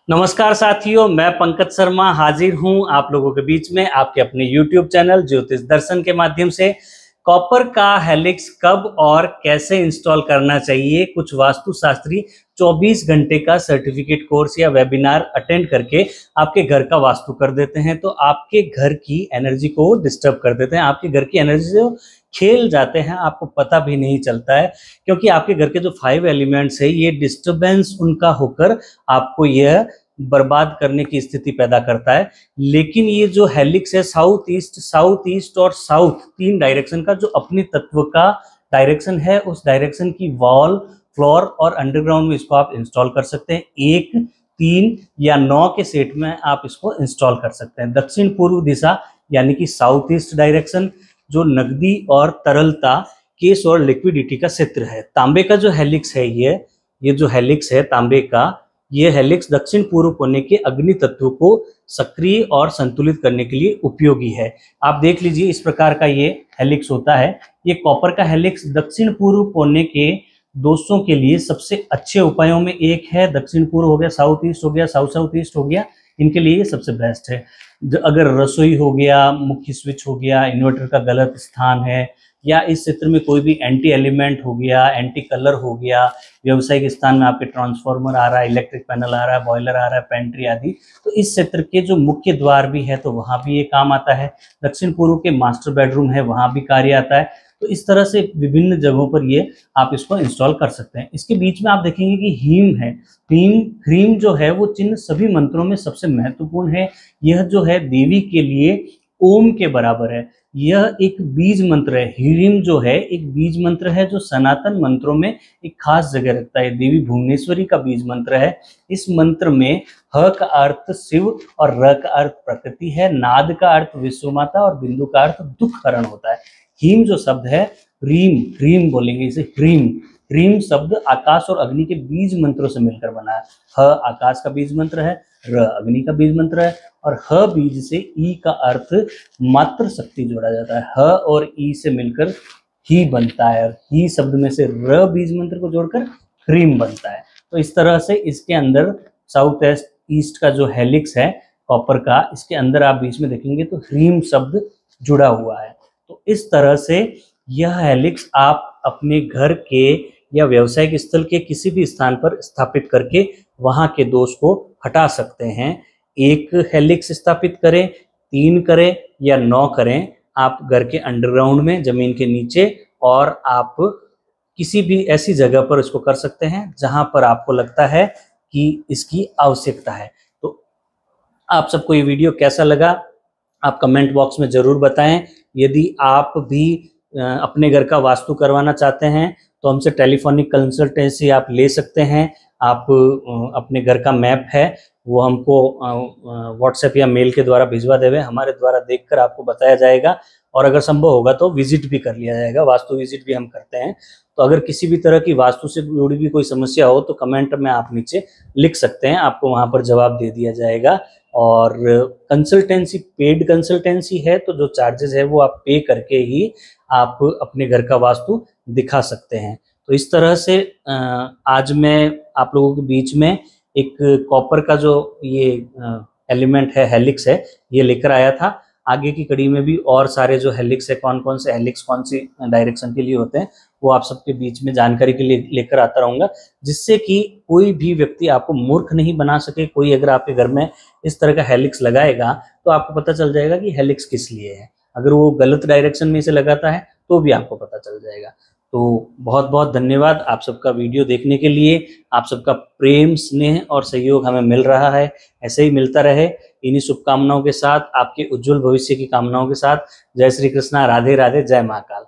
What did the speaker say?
नमस्कार साथियों, मैं पंकज शर्मा हाजिर हूं आप लोगों के बीच में आपके अपने YouTube चैनल ज्योतिष दर्शन के माध्यम से। कॉपर का हेलिक्स कब और कैसे इंस्टॉल करना चाहिए, कुछ वास्तुशास्त्री 24 घंटे का सर्टिफिकेट कोर्स या वेबिनार अटेंड करके आपके घर का वास्तु कर देते हैं। तो आपके घर की एनर्जी को डिस्टर्ब कर देते हैं, आपके घर की एनर्जी से खेल जाते हैं, आपको पता भी नहीं चलता है, क्योंकि आपके घर के जो 5 एलिमेंट्स है ये डिस्टर्बेंस उनका होकर आपको यह बर्बाद करने की स्थिति पैदा करता है। लेकिन ये जो हेलिक्स है साउथ ईस्ट और साउथ 3 डायरेक्शन का जो अपनी तत्व का डायरेक्शन है, उस डायरेक्शन की वॉल, फ्लोर और अंडरग्राउंड में इसको आप इंस्टॉल कर सकते हैं। 1, 3 या 9 के सेट में आप इसको इंस्टॉल कर सकते हैं। दक्षिण पूर्व दिशा यानी कि साउथ ईस्ट डायरेक्शन जो नगदी और तरलता, केस और लिक्विडिटी का क्षेत्र है। तांबे का जो हेलिक्स है ये जो हेलिक्स है तांबे का, ये हेलिक्स दक्षिण पूर्व कोने के अग्नि तत्व को सक्रिय और संतुलित करने के लिए उपयोगी है। आप देख लीजिए इस प्रकार का ये हेलिक्स होता है। ये कॉपर का हेलिक्स दक्षिण पूर्व कोने के दोषों के लिए सबसे अच्छे उपायों में एक है। दक्षिण पूर्व हो गया, साउथ ईस्ट हो गया, साउथ ईस्ट हो गया, इनके लिए ये सबसे बेस्ट है। अगर रसोई हो गया, मुख्य स्विच हो गया, इन्वर्टर का गलत स्थान है, या इस क्षेत्र में कोई भी एंटी एलिमेंट हो गया, एंटी कलर हो गया, व्यावसायिक स्थान में आपके ट्रांसफार्मर आ रहा है, इलेक्ट्रिक पैनल आ रहा है, बॉयलर आ रहा है, पेंट्री आदि, तो इस क्षेत्र के जो मुख्य द्वार भी है तो वहां भी ये काम आता है। दक्षिण पूर्व के मास्टर बेडरूम है, वहां भी कार्य आता है। तो इस तरह से विभिन्न जगहों पर ये आप इसको इंस्टॉल कर सकते हैं। इसके बीच में आप देखेंगे कि हीम है। ह्रीम जो है वो चिन्ह सभी मंत्रों में सबसे महत्वपूर्ण है। यह जो है देवी के लिए ओम के बराबर है। यह एक बीज मंत्र है। ह्रीम जो है एक बीज मंत्र है जो सनातन मंत्रों में एक खास जगह रखता है। देवी भुवनेश्वरी का बीज मंत्र है। इस मंत्र में ह का अर्थ शिव और र का अर्थ प्रकृति है। नाद का अर्थ विश्व माता और बिंदु का अर्थ दुख हरण होता है। हीम जो शब्द है, ह्रीम बोलेंगे इसे ह्रीम। ह्रीम शब्द आकाश और अग्नि के बीज मंत्रों से मिलकर बना है। ह आकाश का बीज मंत्र है, र अग्नि का बीज मंत्र है, और ह बीज से ई का अर्थ मात्र शक्ति जोड़ा जाता है। ह और ई से मिलकर ही बनता है, और ही शब्द में से र बीज मंत्र को जोड़कर ह्रीम बनता है। तो इस तरह से इसके अंदर साउथ ईस्ट का जो हेलिक्स है कॉपर का, इसके अंदर आप बीच में देखेंगे तो ह्रीम शब्द जुड़ा हुआ है। तो इस तरह से यह हेलिक्स आप अपने घर के या व्यावसायिक स्थल के किसी भी स्थान पर स्थापित करके वहां के दोष को हटा सकते हैं। 1 हेलिक्स स्थापित करें, 3 करें या 9 करें, आप घर के अंडरग्राउंड में, जमीन के नीचे, और आप किसी भी ऐसी जगह पर इसको कर सकते हैं जहां पर आपको लगता है कि इसकी आवश्यकता है। तो आप सबको ये वीडियो कैसा लगा आप कमेंट बॉक्स में जरूर बताएं। यदि आप भी अपने घर का वास्तु करवाना चाहते हैं तो हमसे टेलीफोनिक कंसल्टेंसी आप ले सकते हैं। आप अपने घर का मैप है वो हमको व्हाट्सएप या मेल के द्वारा भिजवा देवे, हमारे द्वारा देखकर आपको बताया जाएगा, और अगर संभव होगा तो विजिट भी कर लिया जाएगा। वास्तु विजिट भी हम करते हैं। तो अगर किसी भी तरह की वास्तु से जुड़ी भी कोई समस्या हो तो कमेंट में आप नीचे लिख सकते हैं, आपको वहां पर जवाब दे दिया जाएगा। और कंसल्टेंसी पेड कंसल्टेंसी है, तो जो चार्जेस है वो आप पे करके ही आप अपने घर का वास्तु दिखा सकते हैं। तो इस तरह से आज मैं आप लोगों के बीच में एक कॉपर का जो ये एलिमेंट है, हेलिक्स है, ये लेकर आया था। आगे की कड़ी में भी और सारे जो हेलिक्स है, कौन कौन से हेलिक्स कौन सी डायरेक्शन के लिए होते हैं, वो आप सबके बीच में जानकारी के लिए लेकर आता रहूंगा, जिससे कि कोई भी व्यक्ति आपको मूर्ख नहीं बना सके। कोई अगर आपके घर में इस तरह का हेलिक्स लगाएगा तो आपको पता चल जाएगा कि हेलिक्स किस लिए है। अगर वो गलत डायरेक्शन में इसे लगाता है तो भी आपको पता चल जाएगा। तो बहुत बहुत धन्यवाद आप सबका वीडियो देखने के लिए। आप सबका प्रेम, स्नेह और सहयोग हमें मिल रहा है, ऐसे ही मिलता रहे। इन्हीं शुभकामनाओं के साथ, आपके उज्जवल भविष्य की कामनाओं के साथ, जय श्री कृष्णा, राधे राधे, जय महाकाल।